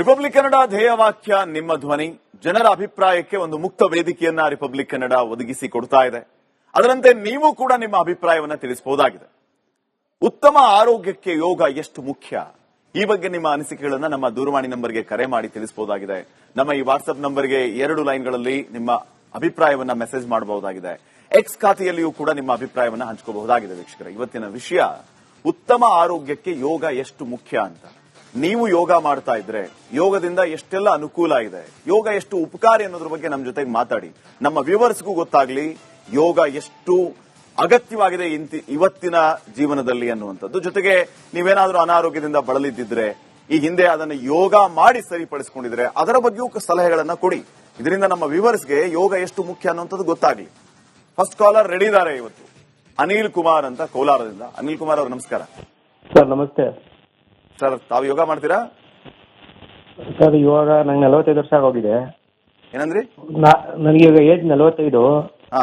Republic Kannada ಧ್ಯೇಯವಾಕ್ಯ ನಿಮ್ಮ ಧ್ವನಿ ಜನರ ಅಭಿಪ್ರಾಯಕ್ಕೆ ಒಂದು ಮುಕ್ತ ವೇದಿಕೆಯನ್ನ ರಿಪಬ್ಲಿಕ್ ಕನ್ನಡ ಒದಗಿಸಿ ಕೊಡ್ತಾ ಇದೆ. ಅದರಂತೆ ನೀವು ಕೂಡ ನಿಮ್ಮ ಅಭಿಪ್ರಾಯವನ್ನ ತಿಳಿಸಬಹುದಾಗಿದೆ. ಉತ್ತಮ ಆರೋಗ್ಯಕ್ಕೆ ಯೋಗ ಎಷ್ಟು ಮುಖ್ಯ, ಈ ಬಗ್ಗೆ ನಿಮ್ಮ ಅನಿಸಿಕೆಗಳನ್ನ ನಮ್ಮ ದೂರವಾಣಿ ನಂಬರ್ಗೆ ಕರೆ ಮಾಡಿ ತಿಳಿಸಬಹುದಾಗಿದೆ. ನಮ್ಮ ಈ ವಾಟ್ಸ್ಆಪ್ ನಂಬರ್ಗೆ 2 ಲೈನ್ಗಳಲ್ಲಿ ನಿಮ್ಮ ಅಭಿಪ್ರಾಯವನ್ನ ಮೆಸೇಜ್ ಮಾಡಬಹುದಾಗಿದೆ. ಎಕ್ಸ್ ಖಾತೆಯಲ್ಲಿಯೂ ಕೂಡ ನಿಮ್ಮ ಅಭಿಪ್ರಾಯವನ್ನ ಹಂಚಿಕೊಳ್ಳಬಹುದಾಗಿದೆ. ವೀಕ್ಷಕರೇ, ಇವತ್ತಿನ ವಿಷಯ ಉತ್ತಮ ಆರೋಗ್ಯಕ್ಕೆ ಯೋಗ ಎಷ್ಟು ಮುಖ್ಯ ಅಂತ. ನೀವು ಯೋಗ ಮಾಡ್ತಾ ಇದ್ರೆ ಯೋಗದಿಂದ ಎಷ್ಟೆಲ್ಲ ಅನುಕೂಲ ಇದೆ, ಯೋಗ ಎಷ್ಟು ಉಪಕಾರಿ ಅನ್ನೋದ್ರ ಬಗ್ಗೆ ನಮ್ಮ ಜೊತೆಗೆ ಮಾತಾಡಿ. ನಮ್ಮ ವ್ಯೂವರ್ಸ್ಗೂ ಗೊತ್ತಾಗ್ಲಿ ಯೋಗ ಎಷ್ಟು ಅಗತ್ಯವಾಗಿದೆ ಇವತ್ತಿನ ಜೀವನದಲ್ಲಿ ಅನ್ನುವಂಥದ್ದು. ಜೊತೆಗೆ ನೀವೇನಾದ್ರೂ ಅನಾರೋಗ್ಯದಿಂದ ಬಳಲಿದ್ದಿದ್ರೆ, ಈ ಹಿಂದೆ ಅದನ್ನು ಯೋಗ ಮಾಡಿ ಸರಿಪಡಿಸಿಕೊಂಡಿದ್ರೆ ಅದರ ಬಗ್ಗೆಯೂ ಸಲಹೆಗಳನ್ನ ಕೊಡಿ. ಇದರಿಂದ ನಮ್ಮ ವ್ಯೂವರ್ಸ್ಗೆ ಯೋಗ ಎಷ್ಟು ಮುಖ್ಯ ಅನ್ನುವಂಥದ್ದು ಗೊತ್ತಾಗ್ಲಿ. ಫಸ್ಟ್ ಕಾಲರ್ ರೆಡಿ ಇದ್ದಾರೆ ಇವತ್ತು, ಅನಿಲ್ ಕುಮಾರ್ ಅಂತ ಕೋಲಾರದಿಂದ. ಅನಿಲ್ ಕುಮಾರ್ ಅವರು ನಮಸ್ಕಾರ. ಸರ್ ನಮಸ್ತೆ ಸರ್, ತಾವು ಯೋಗ ಮಾಡ್ತೀರಾ? ಸರ್ ಇವಾಗ ನಂಗೆ 45 ವರ್ಷ ಆಗೋಗಿದೆ. ಏನಂದ್ರಿ? ನನಗೆ ಈಗ ಏಜ್ 45. ಹಾ,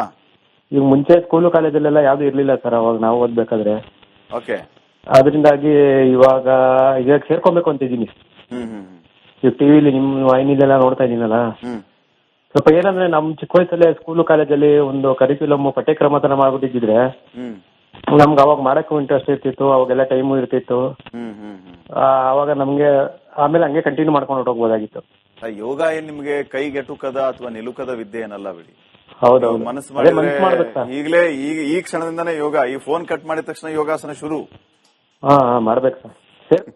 ಈಗ ಮುಂಚೆ ಸ್ಕೂಲು ಕಾಲೇಜಲ್ಲೆಲ್ಲ ಯಾವ್ದು ಇರ್ಲಿಲ್ಲ ಸರ್, ಅವಾಗ ನಾವು ಓದ್ಬೇಕಾದ್ರೆ. ಓಕೆ. ಅದರಿಂದಾಗಿ ಇವಾಗ ಸೇರ್ಕೊಬೇಕು ಅಂತಿದ್ದೀನಿ. ಈಗ ಟಿವಿಲಿ ನಿಮ್ಮ ವಾಹಿನಿಲೆಲ್ಲ ನೋಡ್ತಾ ಇದ್ದೀನಲ್ಲ, ಸ್ವಲ್ಪ ಏನಂದ್ರೆ ನಮ್ ಚಿಕ್ಕ ವಯಸ್ಸಲ್ಲೇ ಸ್ಕೂಲು ಕಾಲೇಜಲ್ಲಿ ಒಂದು ಕರಿಕ್ಯುಲಮ್ ಪಠ್ಯಕ್ರಮ ತರ ಮಾಡ್ಬಿಟ್ಟಿದ್ರೆ ನಮ್ಗೆ ಅವಾಗ ಮಾಡಕ್ಕೂ ಇಂಟ್ರೆಸ್ಟ್ ಇರ್ತಿತ್ತು, ಅವಾಗೆಲ್ಲ ಟೈಮು ಇರ್ತಿತ್ತು. ಅವಾಗ ನಮ್ಗೆ ಆಮೇಲೆ ಹಂಗೆ ಕಂಟಿನ್ಯೂ ಮಾಡ್ಕೊಂಡು ಹೊರಟೋಗ್ಬೋದಾಗಿತ್ತು. ಯೋಗ ಏನ್ ನಿಮ್ಗೆ ಕೈಗೆಟುಕದ ಅಥವಾ ನಿಲುಕದ ವಿದ್ಯೆ ಏನಲ್ಲ ಬಿಡಿ. ಹೌದೌದು, ಮನಸ್ಸು ಮಾಡಿದ್ರೆ ಈಗಲೇ ಈ ಕ್ಷಣದಿಂದಾನೇ ಯೋಗ. ಈ ಫೋನ್ ಕಟ್ ಮಾಡಿದ ತಕ್ಷಣ ಯೋಗಾಸನ ಶುರು. ಹಾ ಮಾಡ್ಬೇಕು sir.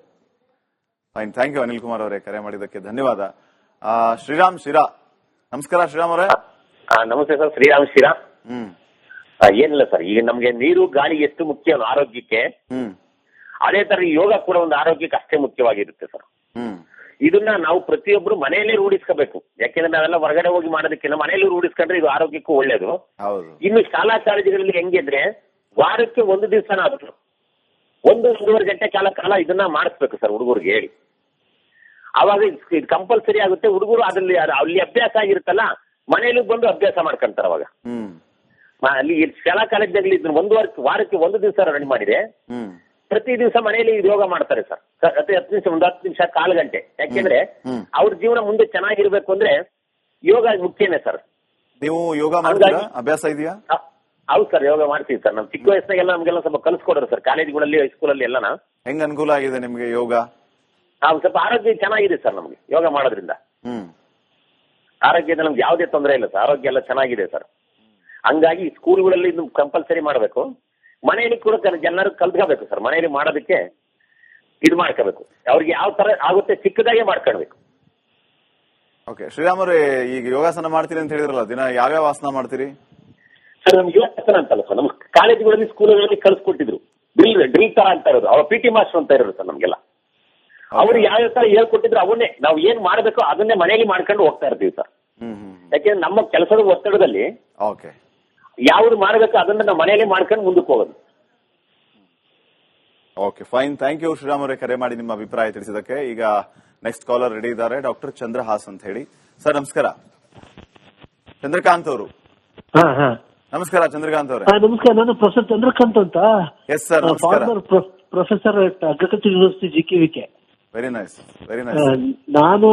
Fine, thank you Anil Kumar ಅವರೇ, ಕರೆ ಮಾಡಿದ್ದಕ್ಕೆ ಧನ್ಯವಾದ. ಶ್ರೀರಾಮ್ ಶಿರಾ, ನಮಸ್ಕಾರ ಶ್ರೀರಾಮ್ ಅವರೇ. ನಮಸ್ತೆ ಸರ್, ಶ್ರೀರಾಮ್ ಶಿರಾ. ಏನಿಲ್ಲ ಸರ್, ಈಗ ನಮ್ಗೆ ನೀರು ಗಾಳಿ ಎಷ್ಟು ಮುಖ್ಯ ಆರೋಗ್ಯಕ್ಕೆ, ಅದೇ ತರ ಯೋಗ ಕೂಡ ಒಂದು ಆರೋಗ್ಯಕ್ಕೆ ಅಷ್ಟೇ ಮುಖ್ಯವಾಗಿರುತ್ತೆ ಸರ್. ಇದನ್ನ ನಾವು ಪ್ರತಿಯೊಬ್ರು ಮನೆಯಲ್ಲೇ ರೂಢಿಸ್ಕೋಬೇಕು. ಯಾಕೆಂದ್ರೆ ನಾವೆಲ್ಲ ಹೊರಗಡೆ ಹೋಗಿ ಮಾಡೋದಕ್ಕಿಂತ ಮನೆಯಲ್ಲಿ ರೂಢಿಸ್ಕೊಂಡ್ರೆ ಇದು ಆರೋಗ್ಯಕ್ಕೂ ಒಳ್ಳೇದು. ಇನ್ನು ಶಾಲಾ ಕಾಲೇಜುಗಳಲ್ಲಿ ಹೆಂಗಿದ್ರೆ ವಾರಕ್ಕೆ 1 ದಿವಸನಾದ್ರು 1-1.5 ಗಂಟೆ ಕಾಲ ಇದನ್ನ ಮಾಡಿಸ್ಬೇಕು ಸರ್ ಹುಡುಗರಿಗೆ ಹೇಳಿ. ಅವಾಗ ಇದು ಕಂಪಲ್ಸರಿ ಆಗುತ್ತೆ. ಹುಡುಗರು ಅಲ್ಲಿ ಅಭ್ಯಾಸ ಆಗಿರುತ್ತಲ್ಲ, ಮನೆಯಲ್ಲೂ ಬಂದು ಅಭ್ಯಾಸ ಮಾಡ್ಕೊಂತಾರೆ. ಅವಾಗ ಅಲ್ಲಿ ಶಾಲಾ ಕಾಲೇಜಲ್ಲಿ ಇದನ್ನ ವಾರಕ್ಕೆ 1 ದಿವಸ ರನ್ ಮಾಡಿದೆ, ಪ್ರತಿ ದಿವಸ ಮನೆಯಲ್ಲಿ ಯೋಗ ಮಾಡ್ತಾರೆ ಸರ್. 10 ನಿಮಿಷ, 10 ನಿಮಿಷ, 1/4 ಗಂಟೆ. ಯಾಕೆಂದ್ರೆ ಅವ್ರ ಜೀವನ ಮುಂದೆ ಚೆನ್ನಾಗಿರ್ಬೇಕು ಅಂದ್ರೆ ಯೋಗ ಮುಖ್ಯನೇ ಸರ್. ನೀವು ಯೋಗ ಮಾಡ್ತೀರಾ? ಅಭ್ಯಾಸ ಇದೆಯಾ? ಹೌದು ಸರ್, ಯೋಗ ಮಾಡ್ತೀವಿ ಸರ್. ನಮ್ ಚಿಕ್ಕ ವಯಸ್ಸಿನಾಗೆಲ್ಲ ನಮ್ಗೆಲ್ಲ ಸ್ವಲ್ಪ ಕಲಿಸ್ಕೊಡ್ರು ಸರ್, ಕಾಲೇಜ್ಗಳಲ್ಲಿ ಹೈಸ್ಕೂಲಲ್ಲಿ ಎಲ್ಲನ. ಹೆಂಗ್ ಅನುಕೂಲ ಆಗಿದೆ ನಿಮ್ಗೆ ಯೋಗ? ಸ್ವಲ್ಪ ಆರೋಗ್ಯ ಚೆನ್ನಾಗಿದೆ ಸರ್ ನಮ್ಗೆ ಯೋಗ ಮಾಡೋದ್ರಿಂದ. ಆರೋಗ್ಯದ ನಮ್ಗೆ ಯಾವುದೇ ತೊಂದರೆ ಇಲ್ಲ ಸರ್, ಆರೋಗ್ಯ ಎಲ್ಲ ಚೆನ್ನಾಗಿದೆ ಸರ್. ಹಂಗಾಗಿ ಸ್ಕೂಲ್ಗಳಲ್ಲಿ ಇದು ಕಂಪಲ್ಸರಿ ಮಾಡಬೇಕು. ಮನೆಯಲ್ಲಿ ಕೂಡ ಎಲ್ಲರೂ ಕಲ್ತ್ಕೋಬೇಕು ಸರ್. ಮನೆಯಲ್ಲಿ ಮಾಡೋದಕ್ಕೆ ಇದು ಮಾಡ್ಕೋಬೇಕು. ಅವ್ರಿಗೆ ಯಾವ ತರ ಆಗುತ್ತೆ ಚಿಕ್ಕದಾಗೆ ಮಾಡ್ಕೊಳ್ಬೇಕು. ಓಕೆ, ಶ್ರೀರಾಮ್ ಅವರೇ, ಈಗ ಯೋಗಾಸನ ಮಾಡ್ತೀರಿ ಅಂತ ಹೇಳಿದ್ರಲ್ಲ, ದಿನ ಯಾವ್ಯಾವ ಆಸನ ಮಾಡ್ತೀರಿ ಸರ್? ನಮ್ಗೆ ಯೋಗಾಸನ ಅಂತಲ್ಲ ಸರ್, ನಮ್ ಕಾಲೇಜುಗಳಲ್ಲಿ ಸ್ಕೂಲ್ಗಳಲ್ಲಿ ಕಳಿಸ್ಕೊಟ್ಟಿದ್ರು. ಡ್ರಿಲ್ ತರ ಅಂತ ಇರೋದು, ಅವ್ರ PT ಮಾಸ್ಟರ್ ಅಂತ ಇರೋದು ಸರ್ ನಮ್ಗೆಲ್ಲ. ಅವ್ರು ಯಾವ್ಯಾವ ತರ ಹೇಳ್ಕೊಟ್ಟಿದ್ರು ಅವನ್ನೇ ನಾವು ಏನ್ ಮಾಡ್ಬೇಕು ಅದನ್ನೇ ಮನೆಯಲ್ಲಿ ಮಾಡ್ಕೊಂಡು ಹೋಗ್ತಾ ಇರ್ತೀವಿ ಸರ್. ಯಾಕೆಂದ್ರೆ ನಮ್ಮ ಕೆಲಸದ ಒತ್ತಡದಲ್ಲಿ ಯಾವ್ದು ಮಾಡ್ಬೇಕು ಅದನ್ನ ನಾವು ಮನೆಯಲ್ಲಿ ಮಾಡ್ಕೊಂಡು ಮುಂದಕ್ಕೆ ಹೋಗೋದು. Okay, fine, thank you Sriram ಅವರೇ, ಕರೆ ಮಾಡಿ ನಿಮ್ಮ ಅಭಿಪ್ರಾಯ ತಿಳಿಸಿದಕ್ಕೆ. ಈಗ ನೆಕ್ಸ್ಟ್ ಕಾಲರ್ ರೆಡಿ ಇದ್ದಾರೆ, ಡಾಕ್ಟರ್ ಚಂದ್ರಹಾಸ್ ಅಂತ ಹೇಳಿ. ಸರ್ ನಮಸ್ಕಾರ. ಚಂದ್ರಕಾಂತ್ ಅವರು. ನಮಸ್ಕಾರ ಚಂದ್ರಕಾಂತ್ ಅವರೇ. ನಮಸ್ಕಾರ, ನಾನು ಪ್ರೊಫೆಸರ್ ಚಂದ್ರಕಾಂತ್ ಅಂತ. ಎಸ್ ಸರ್, ನಮಸ್ಕಾರ. Professor agriculture university GKVK. Very nice, very nice. ನಾನು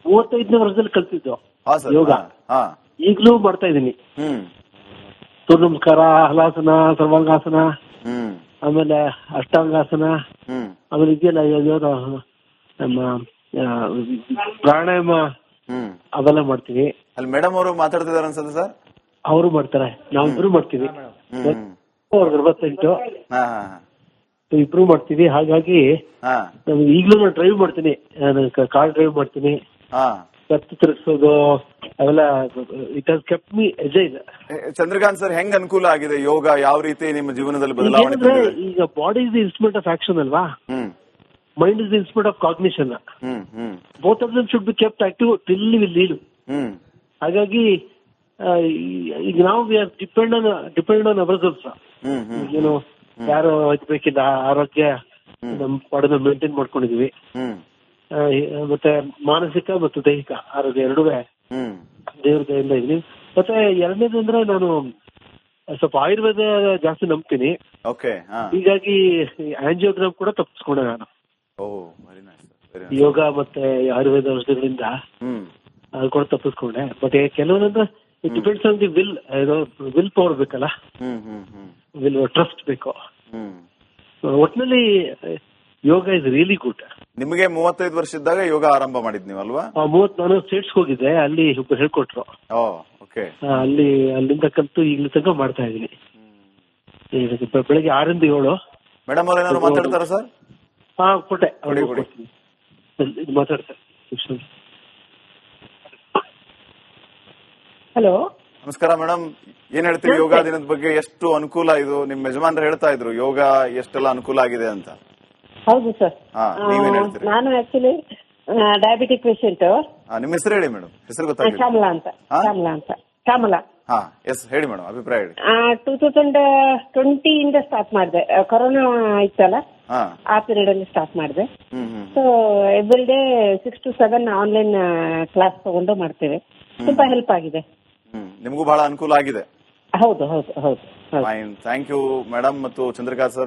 35ನೇ ವರ್ಷದಲ್ಲಿ ಕಲ್ತಿದ್ದು ಯೋಗ. ಈಗಲೂ ಮಾಡ್ತಾ ಇದ್ದೀನಿ. ಸೂರ್ಯ ನಮಸ್ಕಾರ, ಹಲಾಸನ, ಸರ್ವಾಂಗಾಸನ, ಆಮೇಲೆ ಅಷ್ಟಾಂಗಾಸನ, ಆಮೇಲೆ ಇದೆಯಲ್ಲ ಯಾವ್ದು ನಮ್ಮ ಪ್ರಾಣಾಯಾಮ, ಅವೆಲ್ಲ ಮಾಡ್ತೀವಿ. ಅಲ್ಲಿ ಮೇಡಮ್ ಅವರು ಮಾತಾಡ್ತಿದಾರೆ ಅನ್ಸುತ್ತೆ ಸರ್? ಅವರು ಮಾಡ್ತಾರೆ, ನಾವಿಬ್ರು ಮಾಡ್ತೀವಿ. 68 ಇಬ್ರು ಮಾಡ್ತೀವಿ. ಹಾಗಾಗಿ ನಮ್ಗೆ ಈಗಲೂ ನಾನು ಡ್ರೈವ್ ಮಾಡ್ತೀನಿ, ಕಾರ್ ಡ್ರೈವ್ ಮಾಡ್ತೀನಿ. ಕತ್ತು ತಿರುಗಿಸೋದು ಅವೆಲ್ಲ it has kept me agile. Chandrakant sir, ಹೆಂಗ್ ಅನುಕೂಲ ಆಗಿದೆ ಯೋಗ? ಯಾವ ರೀತಿ ನಿಮ್ಮ ಜೀವನದಲ್ಲಿ ಬದಲಾವಣೆ? ಈಗ body is the instrument of action ಅಲ್ವಾ, mind is the instrument of cognition. Both of them should be kept active till we lead. ಹಾಗಾಗಿ ಈಗ ನಾವು we are depend on our self. ಏನು ಯಾರು ಬೇಕಿಲ್ಲ, ಆರೋಗ್ಯ ನಮ್ ಪಾಡನ್ನ ಮೇಂಟೈನ್ ಮಾಡ್ಕೊಂಡಿದೀವಿ. ಮತ್ತೆ ಮಾನಸಿಕ ಮತ್ತು ದೈಹಿಕ ಆರೋಗ್ಯ ಎರಡೂ ದೇವ್ರ ದಯಿಂದ ಇದೀನಿ. ಮತ್ತೆ ಎರಡನೇದು ಅಂದ್ರೆ ನಾನು ಸ್ವಲ್ಪ ಆಯುರ್ವೇದ ಜಾಸ್ತಿ ನಂಬ್ತೀನಿ. ಹೀಗಾಗಿ ಆಂಜಿಯೋಗ್ರಾಮ್ ಕೂಡ ತಪ್ಪಿಸ್ಕೊಂಡೆ ನಾನು. ಯೋಗ ಮತ್ತೆ ಆಯುರ್ವೇದ ಔಷಧಿಗಳಿಂದ ಅದು ಕೂಡ ತಪ್ಪಿಸ್ಕೊಂಡೆ. ಬಟ್ ಕೆಲವೊಂದ್ರೆ it depends on the will power ಬೇಕಲ್ಲ, ವಿಲ್ ಟ್ರಸ್ಟ್ ಬೇಕು. ಒಟ್ಟಿನಲ್ಲಿ ಯೋಗ ಇಸ್ ರಿಯಲಿ ಗುಡ್. ನಿಮಗೆ 35 ವರ್ಷ ಇದ್ದಾಗ ಯೋಗ ಆರಂಭ ಮಾಡಿದ್ ನೀವು ಅಲ್ವಾ? ನಾನು ಸ್ಟೇಟ್ಸ್ ಹೋಗಿದ್ದೆ, ಅಲ್ಲಿ ಒಬ್ರು ಹೇಳ್ಕೊಟ್ರು. ಅಲ್ಲಿಂದ ಕಲ್ತು ಈಗಲೂ ತನಕ ಮಾಡ್ತಾ ಇದೀನಿ. ಬೆಳಗ್ಗೆ 6 ರಿಂದ 7. ಮೇಡಮ್ ಅವ್ರ ಏನಾದ್ರು ಮಾತಾಡ್ತಾರ ಸರ್? ಕೊಟ್ಟೆ ಮಾತಾಡ್ತಾರೆ. ಹಲೋ, ನಮಸ್ಕಾರ ಮೇಡಮ್. ಏನ್ ಹೇಳ್ತೀರಿ ಯೋಗ ದಿನದ ಬಗ್ಗೆ? ಎಷ್ಟು ಅನುಕೂಲ ಇದು? ನಿಮ್ ಯಜಮಾನ್ರು ಹೇಳ್ತಾ ಇದ್ರು ಯೋಗ ಎಷ್ಟೆಲ್ಲ ಅನುಕೂಲ ಆಗಿದೆ ಅಂತ. ಹೌದು ಸರ್. ನೀವೇನ್ ಹೇಳ್ತೀರಿ? ನಾನು ಆಕ್ಚುಲಿ ಡಯಾಬಿಟಿಕ್ ಪೇಷಂಟ್. ನಿಮ್ಮ ಹೆಸರು ಹೇಳಿ ಮೇಡಮ್. ಹೆಸರು ಗೊತ್ತಾಗಿಲ್ಲ. ಶ್ಯಾಮಲಾ. ಎಸ್ ಹೇಳಿ ಮೇಡಮ್, ಅಭಿಪ್ರಾಯ ಹೇಳಿ. 2020 ಇಂದ ಸ್ಟಾರ್ಟ್ ಮಾಡಿದೆ. ಕೊರೋನಾ ಇತ್ತಲ್ಲ, ಆ ಪೀರಿಯಡ್ ಅಲ್ಲಿ ಸ್ಟಾರ್ಟ್ ಮಾಡಿದೆ. So every day 6 to 7 online class ತಗೊಂಡು ಮಾಡ್ತೇವೆ. ತುಂಬಾ ಹೆಲ್ಪ್ ಆಗಿದೆ. ನಿಮಗೂ ಬಹಳ ಅನುಕೂಲ ಆಗಿದೆ. ಹೌದು ಹೌದು ಹೌದು. ಥ್ಯಾಂಕ್ ಯು ಮೇಡಮ್ ಮತ್ತು ಚಂದ್ರಕಾಂತ್ ಸರ್.